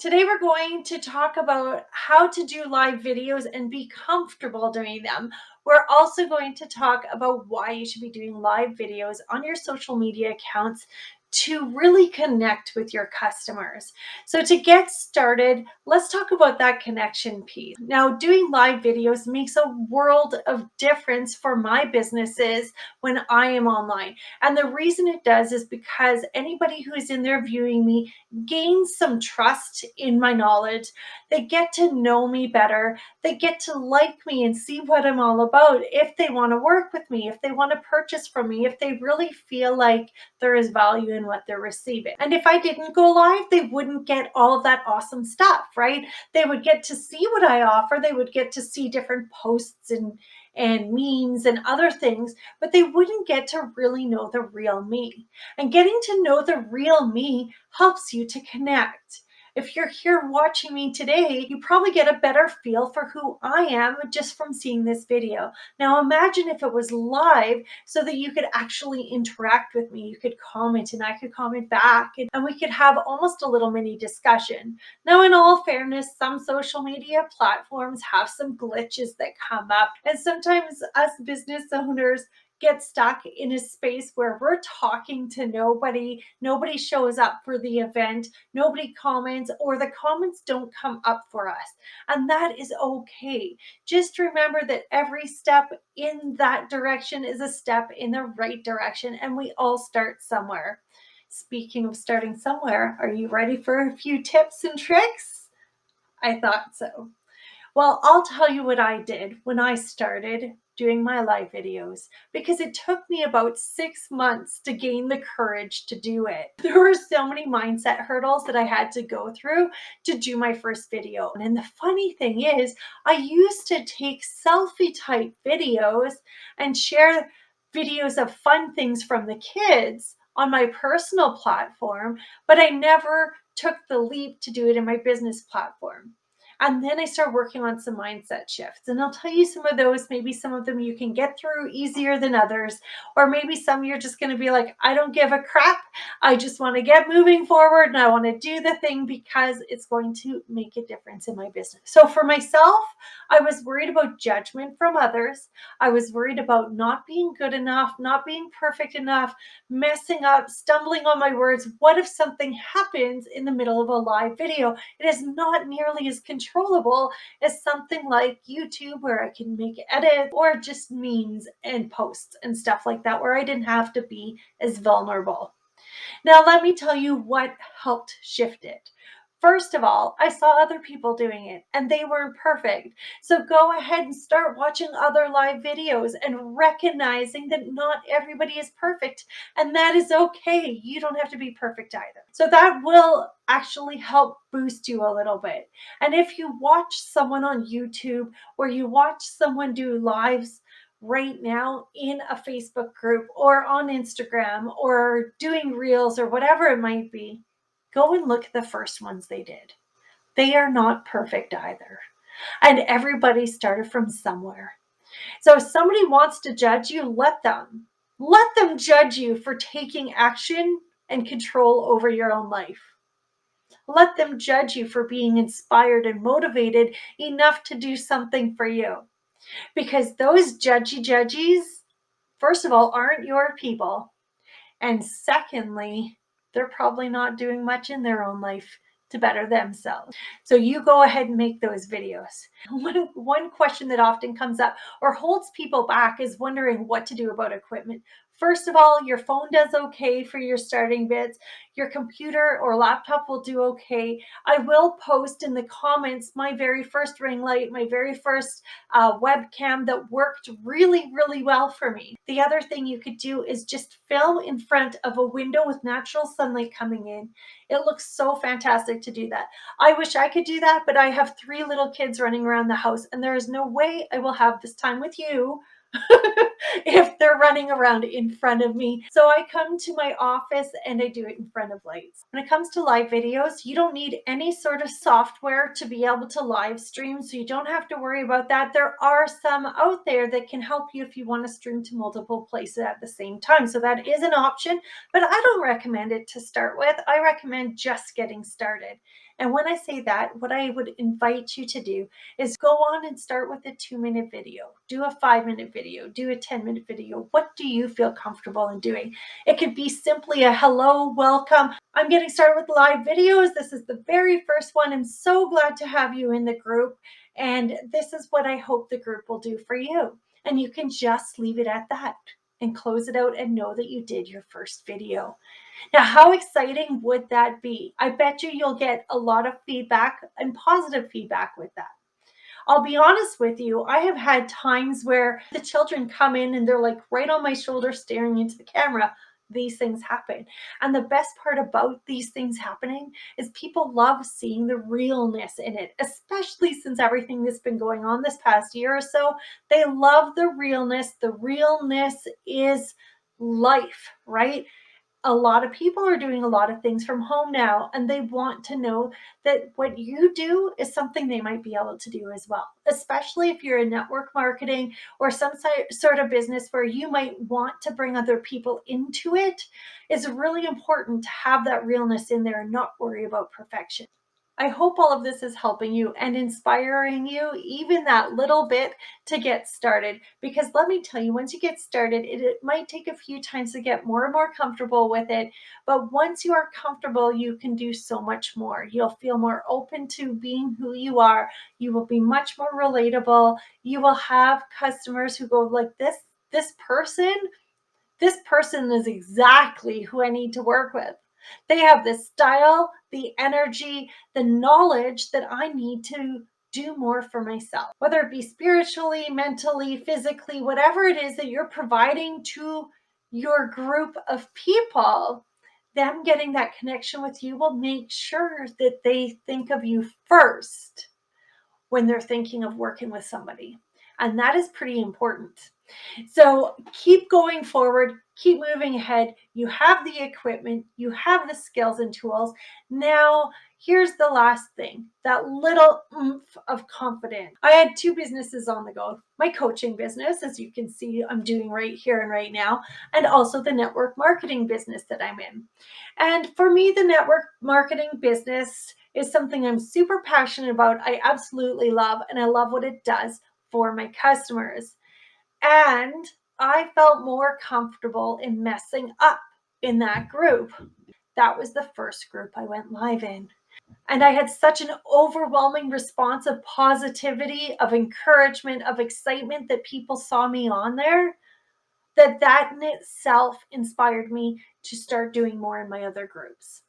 Today, we're going to talk about how to do live videos and be comfortable doing them. We're also going to talk about why you should be doing live videos on your social media accounts to really connect with your customers. So, to get started, let's talk about that connection piece. Now, doing live videos makes a world of difference for my businesses when I am online. And the reason it does is because anybody who is in there viewing me gain some trust in my knowledge. They get to know me better. They get to like me and see what I'm all about. If they want to work with me, if they want to purchase from me, if they really feel like there is value in what they're receiving. And if I didn't go live, they wouldn't get all of that awesome stuff, right? They would get to see what I offer. They would get to see different posts and memes and other things, but they wouldn't get to really know the real me. And getting to know the real me helps you to connect. If you're here watching me today, you probably get a better feel for who I am just from seeing this video. Now imagine if it was live so that you could actually interact with me. You could comment and I could comment back and we could have almost a little mini discussion. Now, in all fairness, some social media platforms have some glitches that come up, and sometimes us business owners get stuck in a space where we're talking to nobody shows up for the event, nobody comments, or the comments don't come up for us. And that is okay. Just remember that every step in that direction is a step in the right direction, and we all start somewhere. Speaking of starting somewhere, are you ready for a few tips and tricks? I thought so. Well, I'll tell you what I did when I started doing my live videos, because it took me about 6 months to gain the courage to do it. There were so many mindset hurdles that I had to go through to do my first video. And the funny thing is, I used to take selfie type videos and share videos of fun things from the kids on my personal platform, but I never took the leap to do it in my business platform. And then I started working on some mindset shifts. And I'll tell you some of those. Maybe some of them you can get through easier than others. Or maybe some you're just going to be like, I don't give a crap. I just want to get moving forward and I want to do the thing because it's going to make a difference in my business. So for myself, I was worried about judgment from others. I was worried about not being good enough, not being perfect enough, messing up, stumbling on my words. What if something happens in the middle of a live video? It is not nearly as controllable as something like YouTube, where I can make edits, or just memes and posts and stuff like that, where I didn't have to be as vulnerable. Now, let me tell you what helped shift it. First of all, I saw other people doing it and they weren't perfect. So go ahead and start watching other live videos and recognizing that not everybody is perfect, and that is okay. You don't have to be perfect either. So that will actually help boost you a little bit. And if you watch someone on YouTube or you watch someone do lives right now in a Facebook group or on Instagram or doing reels or whatever it might be, go and look at the first ones they did. They are not perfect either. And everybody started from somewhere. So if somebody wants to judge you, let them. Let them judge you for taking action and control over your own life. Let them judge you for being inspired and motivated enough to do something for you. Because those judgies, first of all, aren't your people. And secondly, they're probably not doing much in their own life to better themselves. So you go ahead and make those videos. One question that often comes up or holds people back is wondering what to do about equipment. First of all, your phone does okay for your starting bits. Your computer or laptop will do okay. I will post in the comments my very first ring light, my very first webcam that worked really, really well for me. The other thing you could do is just film in front of a window with natural sunlight coming in. It looks so fantastic to do that. I wish I could do that, but I have 3 little kids running around the house, and there is no way I will have this time with you if they're running around in front of me. So I come to my office and I do it in front of lights. When it comes to live videos, you don't need any sort of software to be able to live stream, so you don't have to worry about that. There are some out there that can help you if you want to stream to multiple places at the same time. So that is an option, but I don't recommend it to start with. I recommend just getting started. And when I say that, what I would invite you to do is go on and start with a 2-minute video, do a 5-minute video, do a 10-minute video. What do you feel comfortable in doing? It could be simply a hello, welcome. I'm getting started with live videos. This is the very first one. I'm so glad to have you in the group. And this is what I hope the group will do for you. And you can just leave it at that and close it out and know that you did your first video. Now, how exciting would that be? I bet you'll get a lot of feedback and positive feedback with that. I'll be honest with you, I have had times where the children come in and they're like right on my shoulder staring into the camera. These things happen. And the best part about these things happening is people love seeing the realness in it, especially since everything that's been going on this past year or so. They love the realness. The realness is life, right? A lot of people are doing a lot of things from home now, and they want to know that what you do is something they might be able to do as well, especially if you're in network marketing or some sort of business where you might want to bring other people into it. It's really important to have that realness in there and not worry about perfection. I hope all of this is helping you and inspiring you even that little bit to get started. Because let me tell you, once you get started, it might take a few times to get more and more comfortable with it. But once you are comfortable, you can do so much more. You'll feel more open to being who you are. You will be much more relatable. You will have customers who go like this person this person is exactly who I need to work with. They have the style, the energy, the knowledge that I need to do more for myself, whether it be spiritually, mentally, physically, whatever it is that you're providing to your group of people. Them getting that connection with you will make sure that they think of you first when they're thinking of working with somebody. And that is pretty important. So keep going forward, keep moving ahead. You have the equipment, you have the skills and tools. Now, here's the last thing, that little oomph of confidence. I had two businesses on the go, my coaching business, as you can see, I'm doing right here and right now, and also the network marketing business that I'm in. And for me, the network marketing business is something I'm super passionate about. I absolutely love, and I love what it does for my customers. And I felt more comfortable in messing up in that group. That was the first group I went live in. And I had such an overwhelming response of positivity, of encouragement, of excitement that people saw me on there, that in itself inspired me to start doing more in my other groups.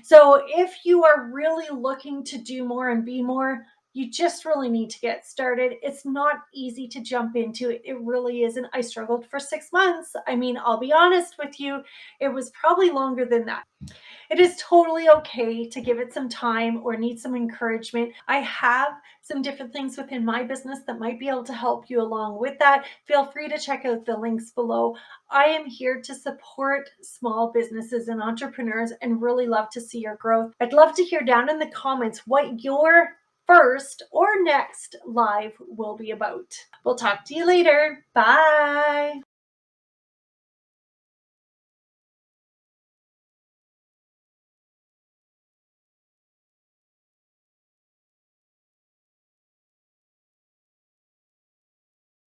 So if you are really looking to do more and be more, you just really need to get started. It's not easy to jump into it. It really isn't. I struggled for 6 months. I mean, I'll be honest with you, it was probably longer than that. It is totally okay to give it some time or need some encouragement. I have some different things within my business that might be able to help you along with that. Feel free to check out the links below. I am here to support small businesses and entrepreneurs and really love to see your growth. I'd love to hear down in the comments what your first or next live will be about. We'll talk to you later. Bye.